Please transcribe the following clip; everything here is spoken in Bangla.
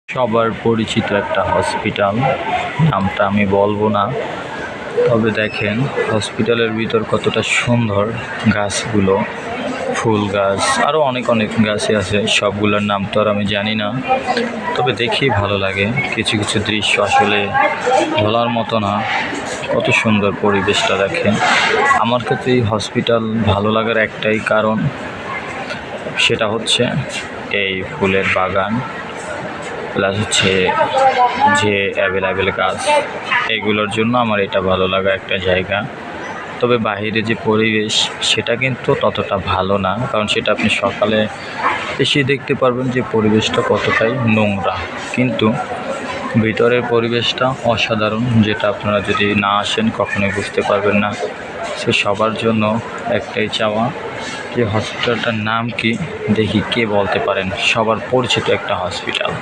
সবার পরিচিত একটা হসপিটাল, নামটা আমি বলবো না। তবে দেখেন হসপিটালের ভিতর কতটা সুন্দর, গাছগুলো, ফুল গাছ, আরও অনেক অনেক গাছই আছে, সবগুলোর নাম তো আর আমি জানি না। তবে দেখেই ভালো লাগে, কিছু কিছু দৃশ্য আসলে বলার মতো না। কত সুন্দর পরিবেশটা দেখেন। আমার কাছে এই হসপিটাল ভালো লাগার একটাই কারণ, সেটা হচ্ছে এই ফুলের বাগান, প্লাস হচ্ছে যে অ্যাভেলেবেল গাছ, এগুলোর জন্য আমার এটা ভালো লাগা একটা জায়গা। তবে বাহিরে যে পরিবেশ সেটা কিন্তু ততটা ভালো না, কারণ সেটা আপনি সকালে এসে দেখতে পারবেন যে পরিবেশটা কতটাই নোংরা, কিন্তু ভিতরের পরিবেশটা অসাধারণ, যেটা আপনারা যদি না আসেন কখনোই বুঝতে পারবেন না। সে সবার জন্য একটাই চাওয়া যে হসপিটালটার নাম কি, দেখি কে বলতে পারেন, সবার পরিচিত একটা হসপিটাল।